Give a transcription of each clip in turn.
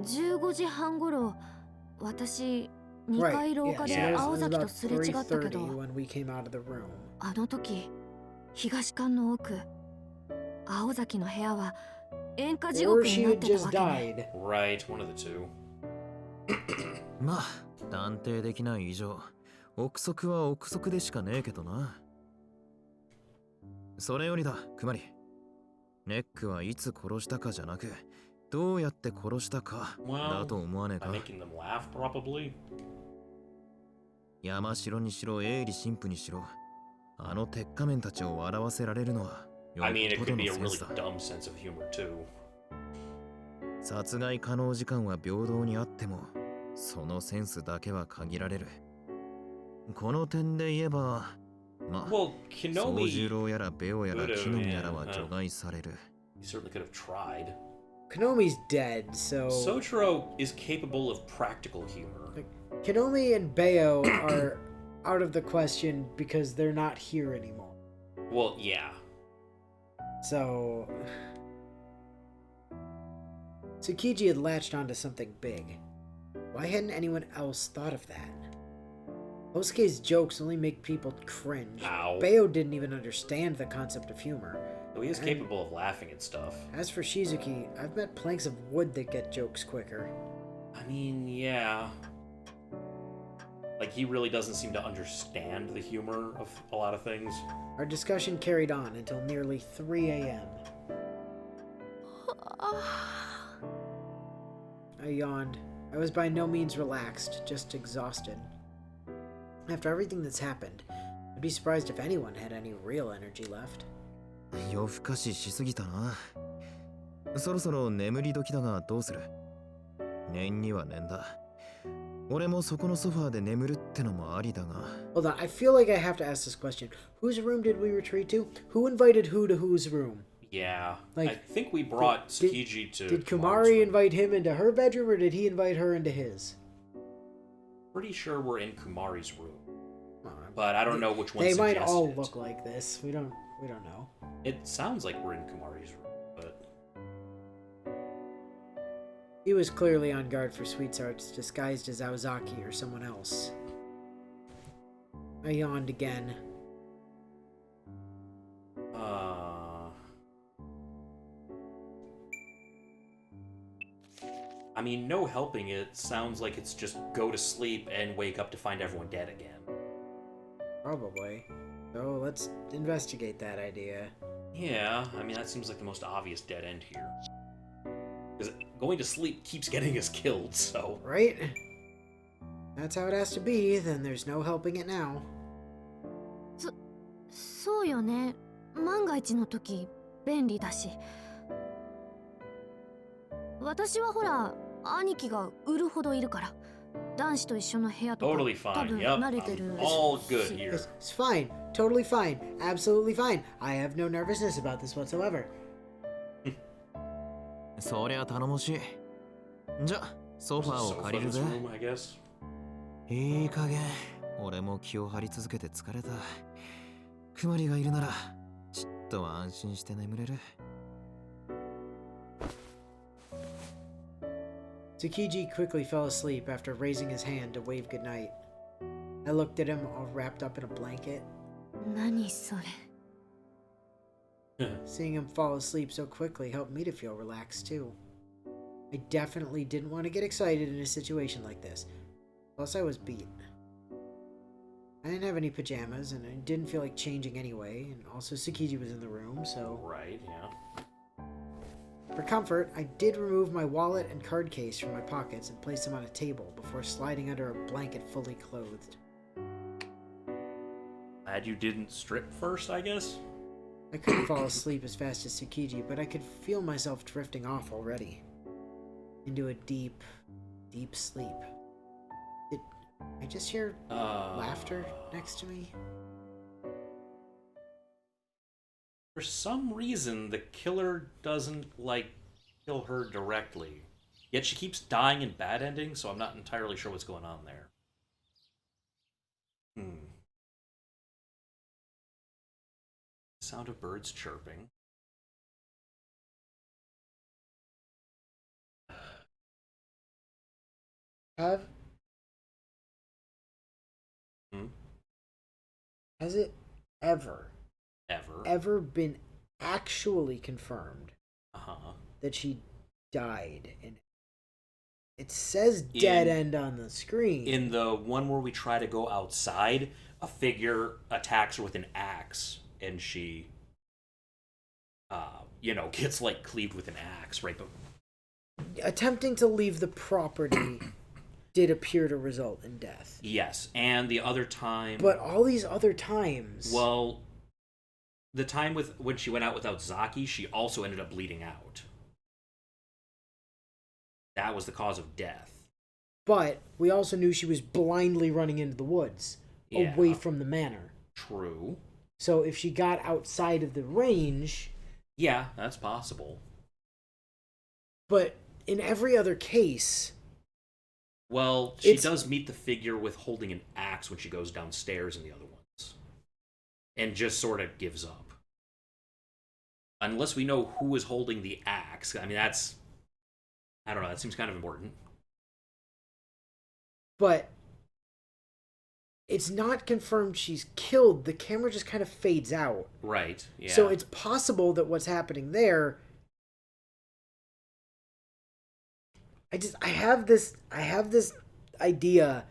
15時半頃、私、2 Right. 階廊 Yeah. 下 So で it was 青崎と about すれ違ったけ 3:30 ど、 when we came out of the room. あの時、東館の奥、青崎の部屋は煙火地 Or 獄に she なっ had てた just わけね。 died. Right, one of the two. まあ、断定できない以上、憶測は憶測でしかねえけどな。それよりだ、くまり。ネックはいつ殺したかじゃなく、どうやって殺したかだと思わねえ By か。 making them laugh, probably. 山城にしろ、営利神父にしろ、あの鉄仮面たちを笑わせられるのは、よ I mean, っ it ぽ could どの be a セン really スだ。 dumb sense of humor, too. 殺害可能時間は平等にあっても、そのセンスだけは限られる。この点で言えば、まあ、 Well, 宗十 Kenobi, 郎やらベオやら could've, 木の実やら yeah, は除外される。 he certainly could have tried. Konomi's dead, so... Sotaro is capable of practical humor. Konomi and Bayo are out of the question because they're not here anymore. Well, yeah. So... Tsukiji had latched onto something big. Why hadn't anyone else thought of that? Osuke's jokes only make people cringe. Ow. Bayo didn't even understand the concept of humor. Though he is And- capable of laughing at stuff. As for Shizuki, I've met planks of wood that get jokes quicker. I mean, yeah. Like, he really doesn't seem to understand the humor of a lot of things. Our discussion carried on until nearly 3 a.m. I yawned. I was by no means relaxed, just exhausted. After everything that's happened, I'd be surprised if anyone had any real energy left. 夜更かししすぎたな。そろそろ眠り時だがどうする？念には念だ。俺もそこのソファーで眠るってのもありだが。Hold on, I feel like I have to ask this question. Whose room did we retreat to? Who invited who to whose room? Yeah. Like, I think we brought did- Tsukiji to... Did Kumari's Kumari room. invite him into her bedroom, or did he invite her into his? Pretty sure we're in Kumari's room. Uh, But I don't know which one They might suggested all it. look like this. We don't know. It sounds like we're in Kumari's room, but... He was clearly on guard for sweethearts disguised as Aozaki or someone else. I yawned again. I mean, no helping it. Sounds like it's just go to sleep and wake up to find everyone dead again. Probably. So let's investigate that idea. Yeah, I mean, that seems like the most obvious dead end here. Because going to sleep keeps getting us killed, so... Right? That's how it has to be, then there's no helping it now. そうよね。万が一の時便利だし。私はほら、兄貴が売るほどいるから。男子と一緒の部屋とか Totally 多 fine. 分 Yep, 慣れてる I'm all good し。 here. It's fine. Totally fine. Absolutely fine. I have no nervousness about this whatsoever. そりゃ頼もしい。じゃ、ソファーを Sofa 借り in る this ぜ。 room, I guess. いい加減、俺も気を張り続けて疲れた。くまりがいるなら、ちっと安心して眠れる。Tsukiji quickly fell asleep after raising his hand to wave goodnight. I looked at him all wrapped up in a blanket. 何それ。 Seeing him fall asleep so quickly helped me to feel relaxed too. I definitely didn't want to get excited in a situation like this. Plus I was beat. I didn't have any pajamas and I didn't feel like changing anyway, and also Tsukiji was in the room, so... Right, yeah. For comfort, I did remove my wallet and card case from my pockets and place them on a table before sliding under a blanket fully clothed. Glad you didn't strip first, I guess? I couldn't fall asleep as fast as Tsukiji, but I could feel myself drifting off already. Into a deep, deep sleep. Did I just hear laughter next to me? For some reason, the killer doesn't, like, kill her directly. Yet she keeps dying in bad endings, so I'm not entirely sure what's going on there. Sound of birds chirping. Have Hmm? has it ever Ever. been actually confirmed Uh-huh. that she died? And it says dead end on the screen. In the one where we try to go outside, a figure attacks her with an axe, and she, gets, like, cleaved with an axe, right? But Attempting to leave the property did appear to result in death. yes, and the other time... But all these other times... Well, the time when she went out without Zaki, she also ended up bleeding out. That was the cause of death. But we also knew she was blindly running into the woods, Yeah. away from the manor. True. So if she got outside of the range... Yeah, that's possible. But in every other case... Well, she does meet the figure with holding an axe when she goes downstairs in the other ones. And just sort of gives up. Unless we know who is holding the axe. I mean, that's... I don't know, that seems kind of important. But it's not confirmed she's killed. The camera just kind of fades out. Right, yeah. So it's possible that what's happening there... I have this idea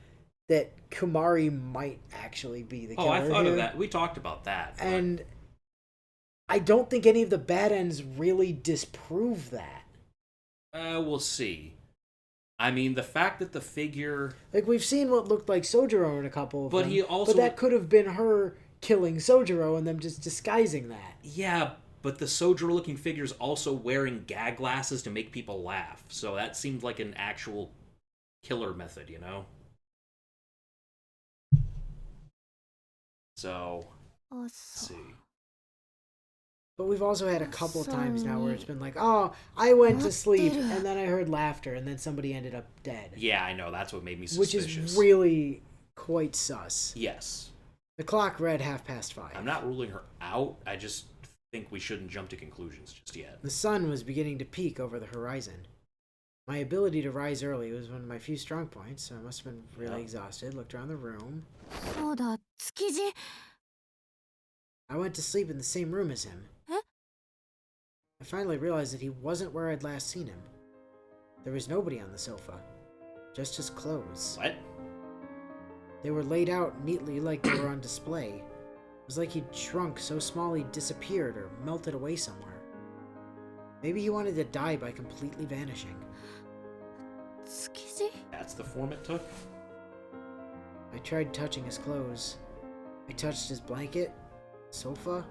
that Kumari might actually be the killer. Oh, I thought here. of that. We talked about that. But... And I don't think any of the bad ends really disprove that. We'll see. I mean, the fact that the figure... Like, we've seen what looked like Sojiro in a couple of them. But that could have been her killing Sojiro and them just disguising that. Yeah, but the Sojiro-looking figure's also wearing gag glasses to make people laugh. So that seemed like an actual killer method, you know? So, let's see. But we've also had a couple of times now where it's been like, oh, I went to sleep, and then I heard laughter, and then somebody ended up dead. Yeah, I know. That's what made me suspicious. suspicious. Which is really quite sus. Yes. The clock read 5:30. I'm not ruling her out. I just think we shouldn't jump to conclusions just yet. The sun was beginning to peak over the horizon. My ability to rise early was one of my few strong points, so I must have been really exhausted. Looked around the room. I went to sleep in the same room as him. I finally realized that he wasn't where I'd last seen him. There was nobody on the sofa. Just his clothes. What? They were laid out neatly like they were on display. It was like he'd shrunk so small he disappeared or melted away somewhere. Maybe he wanted to die by completely vanishing. That's the form it took? I tried touching his clothes. I touched his blanket, sofa.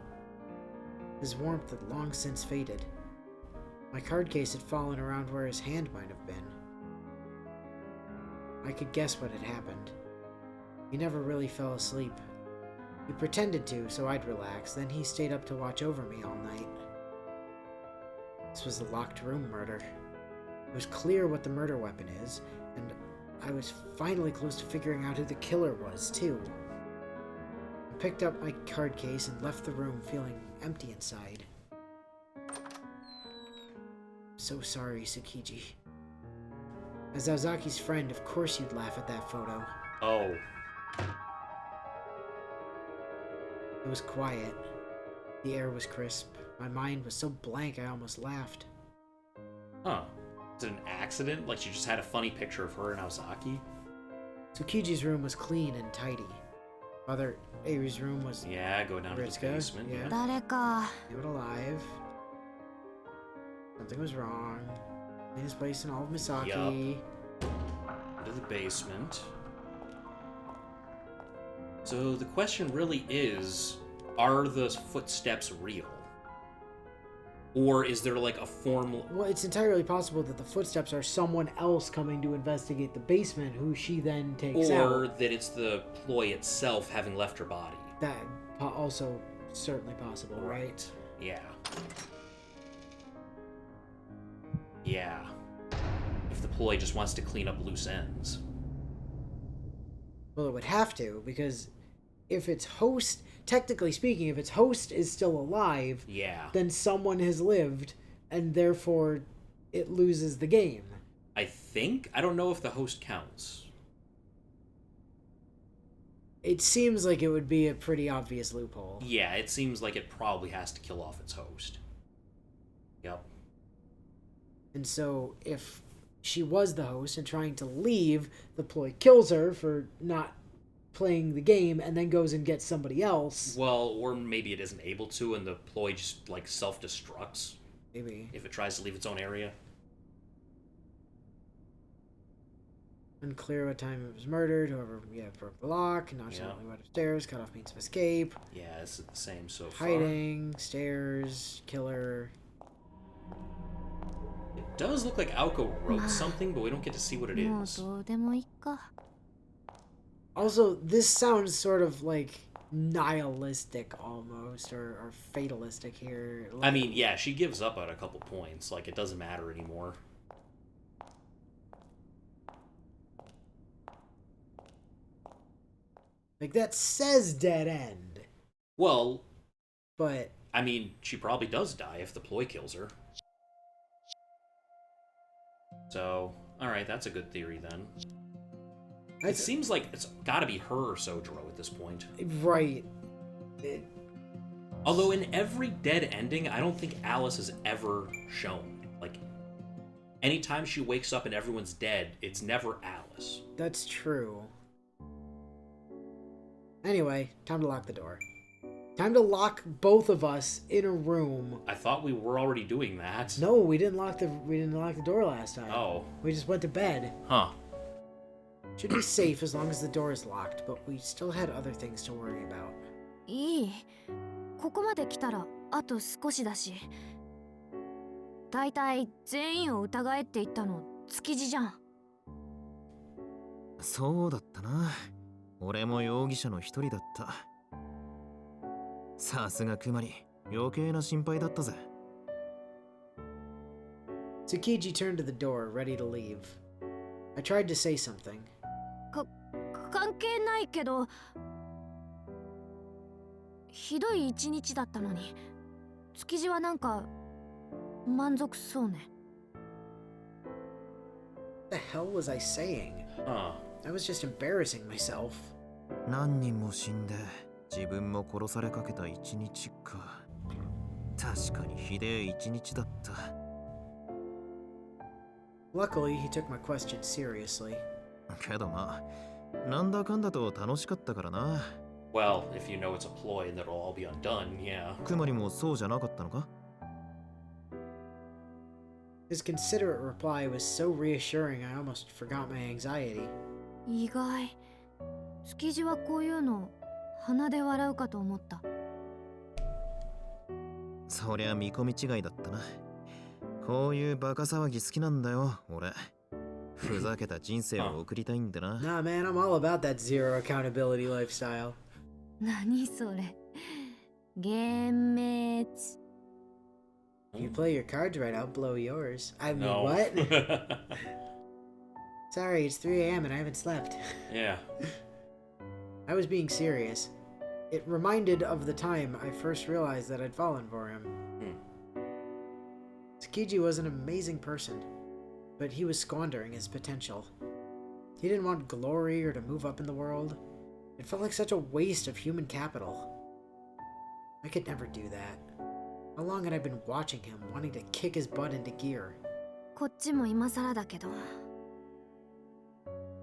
His warmth had long since faded. My card case had fallen around where his hand might have been. I could guess what had happened. He never really fell asleep. He pretended to, so I'd relax, then he stayed up to watch over me all night. This was the locked room murder. It was clear what the murder weapon is, and I was finally close to figuring out who the killer was, too. I picked up my card case and left the room feeling empty inside. So sorry, Tsukiji. As Aozaki's friend, of course you'd laugh at that photo. Oh. It was quiet. The air was crisp. My mind was so blank I almost laughed. Huh. Is it an accident? Like she just had a funny picture of her and Aozaki? Tsukiji's room was clean and tidy. Father Eiru's room was... Yeah, go down to the Ritsuka, basement. yeah. Yeah. They were alive. Something was wrong. Cleanest place in all of Misaki. Yup. To the basement. So the question really is, are the footsteps real? Or is there like a formal... Well, it's entirely possible that the footsteps are someone else coming to investigate the basement, who she then takes out. Or that it's the ploy itself having left her body. That also certainly possible, right? Yeah. Yeah. If the ploy just wants to clean up loose ends. Well, it would have to, because if its host, technically speaking, if its host is still alive, yeah, then someone has lived, and therefore it loses the game. I think. I don't know if the host counts. It seems like it would be a pretty obvious loophole. Yeah, it seems like it probably has to kill off its host. Yep. And so if she was the host and trying to leave, the ploy kills her for not playing the game and then goes and gets somebody else. Well, or maybe it isn't able to and the ploy just, like, self-destructs. Maybe. If it tries to leave its own area. Unclear what time it was murdered. Whoever, broke the lock, nonchalantly went upstairs, cut off means of escape. Yeah, it's the same so far. Hiding, stairs, killer. It does look like Aoko wrote something, but we don't get to see what it もう is. どうでもいいか。 Also, this sounds sort of like nihilistic almost, or fatalistic here. I mean, yeah, she gives up at a couple points. Like, it doesn't matter anymore. Like, that says dead end. Well, But I mean, she probably does die if the ploy kills her. So, alright, that's a good theory then. It seems like it's gotta be her or Sojiro at this point. right. Although in every dead ending, I don't think Alice is ever shown. Like, anytime she wakes up and everyone's dead, it's never Alice. That's true. Anyway, time to lock the door. Time to lock both of us in a room. I thought we were already doing that. No, we didn't lock the door last time. Oh. We just went to bed. Huh. Should be safe as long as the door is locked, but we still had other things to worry about. いい。ここまで来たらあと少しだし。だいたい全員を疑えって言ったの築地じゃん。そうだったな。俺も容疑者の一人だった。さすがクマリ、余計な心配だったぜ。Tsukiji turned to the door, ready to leave. I tried to say something. 関係ないけど、ひどい一日だったのに、築地はなんか満足そうね。What the hell was I saying? Huh. I was just embarrassing myself. 何人も死んで自分も殺されかけた一日か。確かにひでえ一日だった。Luckily, he took my question seriously. けどまあ、なんだかんだと楽しかったからな。Well, if you know it's a ploy and it'll all be undone, yeah. クマリもそうじゃなかったのか？ His considerate reply was so reassuring I almost forgot my anxiety. 意外。築地はこういうの鼻で笑うかと思った。そりゃ見込み違いだったな。こういうバカ騒ぎ好きなんだよ、俺。ふざけた人生を送りたいんだな。Nah, man, I'm all about that zero accountability lifestyle. 何それ。幻滅。 You play your cards right, I'll blow yours. I mean, No. what? Sorry, it's 3 a.m. and I haven't slept. Yeah. I was being serious. It reminded of the time I first realized that I'd fallen for him. Tsukiji was an amazing person, but he was squandering his potential. He didn't want glory or to move up in the world. It felt like such a waste of human capital. I could never do that. How long had I been watching him, wanting to kick his butt into gear? こっちも今更だけど。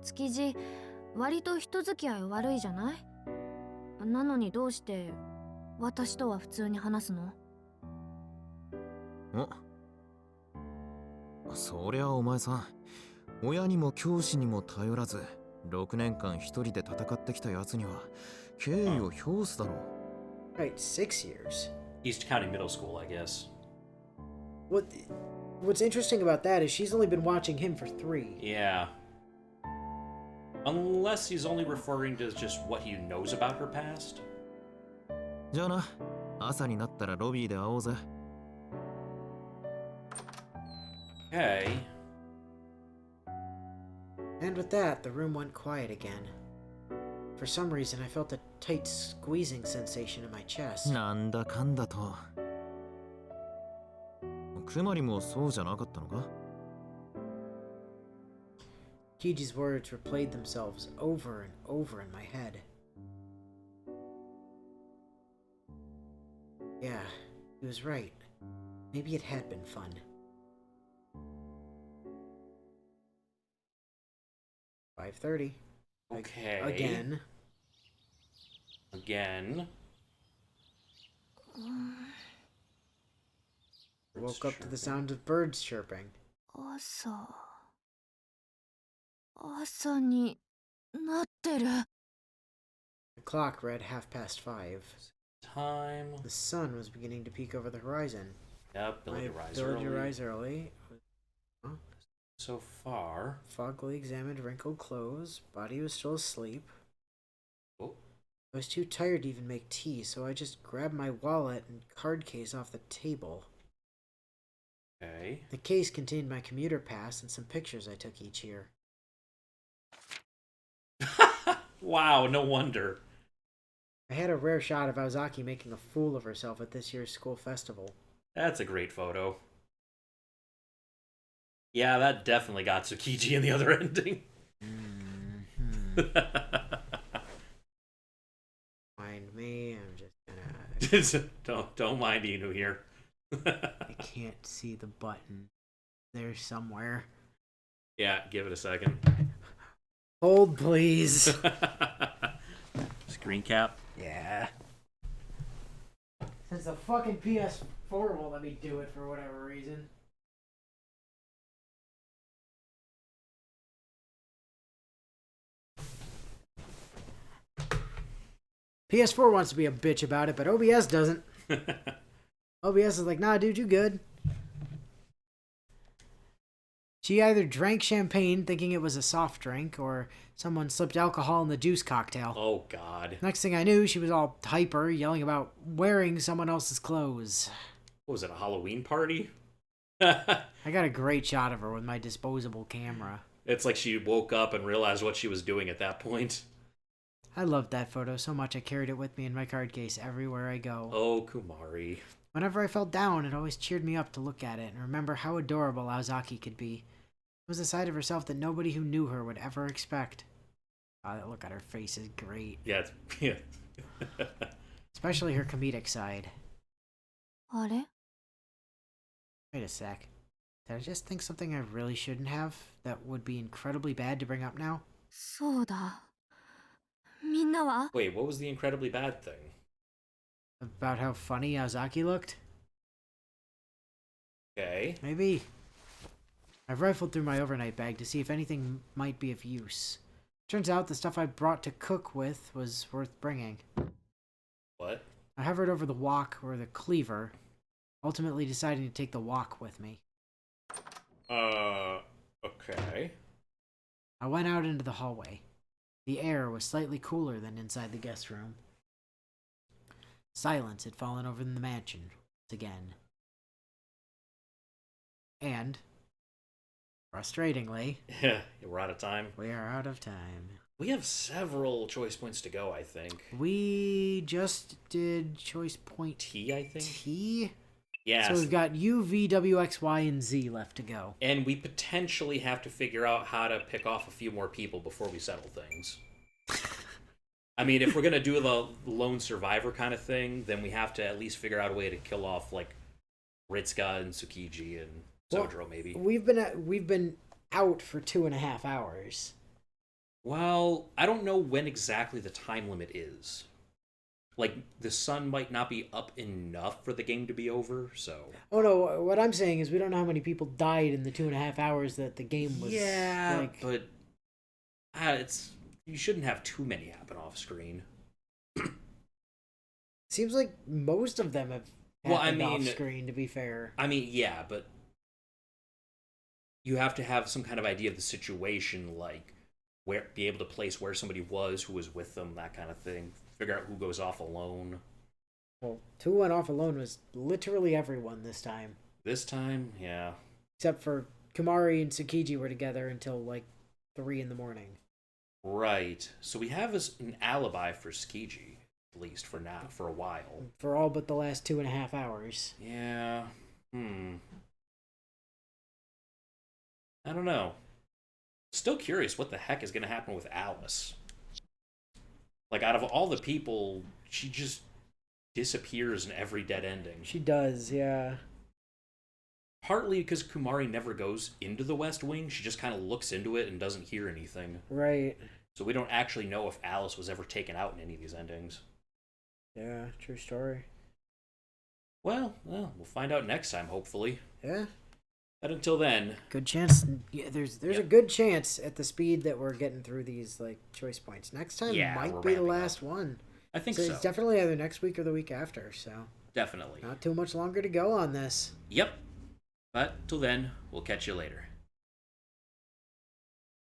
築地、割と人付き合い悪いじゃない？なのにどうして私とは普通に話すの？そりゃお前さん、親にも教師にも頼らず、6年間一人で戦ってきたやつには敬意を表すだろう。Right, 6 years. He's counting middle school, I guess. What's interesting about that is she's only been watching him for 3. Yeah. Unless he's only referring to just what he knows about her past. じゃあな、朝になったらロビーで会おうぜ。Okay. And with that, the room went quiet again. For some reason, I felt a tight squeezing sensation in my chest. なんだかんだと。クマリもそうじゃなかったのか？ Kiji's words replayed themselves over and over in my head. Yeah, he was right. Maybe it had been fun. 5:30. Okay. Again. Woke up to the sound of birds chirping. 朝になってる。 The clock read 5:30. Time. The sun was beginning to peek over the horizon. Yep, My ability to rise ability to early. rise early. So far. Foggily examined wrinkled clothes. Body was still asleep. Oh. I was too tired to even make tea, so I just grabbed my wallet and card case off the table. Okay. The case contained my commuter pass and some pictures I took each year. Wow, no wonder. I had a rare shot of Aozaki making a fool of herself at this year's school festival. That's a great photo. Yeah, that definitely got Tsukiji in the other ending. Mind me, I'm just gonna... don't mind Inu here. I can't see the button. There's somewhere. Yeah, give it a second. Hold, please. Screen cap. Yeah. Since the fucking PS4 won't let me do it for whatever reason. PS4 wants to be a bitch about it, but OBS doesn't. OBS is like, nah, dude, you good. She either drank champagne thinking it was a soft drink, or someone slipped alcohol in the juice cocktail. Oh, God. Next thing I knew, she was all hyper, yelling about wearing someone else's clothes. What was it, a Halloween party? I got a great shot of her with my disposable camera. It's like she woke up and realized what she was doing at that point. I loved that photo so much I carried it with me in my card case everywhere I go. Oh, Kumari. Whenever I felt down, it always cheered me up to look at it and remember how adorable Aozaki could be. It was a side of herself that nobody who knew her would ever expect. Oh, that look at her face is great. Yeah, yeah. Especially her comedic side. あれ Wait a sec. Did I just think something I really shouldn't have that would be incredibly bad to bring up now? そうだ。みんなは Wait, what was the incredibly bad thing? About how funny Aozaki looked? Okay. Maybe. I've rifled through my overnight bag to see if anything might be of use. Turns out the stuff I brought to cook with was worth bringing. What? I hovered over the wok or the cleaver, ultimately deciding to take the wok with me. Okay. I went out into the hallway. The air was slightly cooler than inside the guest room. Silence had fallen over the mansion once again. And, frustratingly, Yeah, we're out of time. we are out of time. We have several choice points to go, I think. We just did choice point T, I think? T? Yeah. So we've got U, V, W, X, Y, and Z left to go. And we potentially have to figure out how to pick off a few more people before we settle things. I mean, if we're going to do the lone survivor kind of thing, then we have to at least figure out a way to kill off, like, Ritsuka and Tsukiji and Zodro, maybe. We've been out for 2.5 hours. Well, I don't know when exactly the time limit is. Like, the sun might not be up enough for the game to be over, so... Oh no, what I'm saying is we don't know how many people died in the 2.5 hours that the game was... Yeah, like... but... it's... You shouldn't have too many happen off screen. Seems like most of them have Well, happened off screen, to be fair. I mean, yeah, but... You have to have some kind of idea of the situation, like... be able to place where somebody was, who was with them, that kind of thing. Figure out who goes off alone. Well, who went off alone was literally everyone this time. This time, yeah. Except for Kumari and Tsukiji were together until like 3 in the morning. Right. So we have an alibi for Tsukiji, at least for now, for a while. For all but the last 2.5 hours. Yeah. I don't know. Still curious what the heck is going to happen with Alice. Like, out of all the people, she just disappears in every dead ending. She does, yeah. Partly because Kumari never goes into the West Wing. She just kind of looks into it and doesn't hear anything. Right. So we don't actually know if Alice was ever taken out in any of these endings. Yeah, true story. Well, we'll find out next time, hopefully. Yeah. But until then... Good chance. Yeah, there's Yep. a good chance at the speed that we're getting through these, like, choice points. Next time Yeah, might we're be the ramping last up. one. I think So so. it's definitely either next week or the week after, so... Definitely. Not too much longer to go on this. Yep. But till then, we'll catch you later.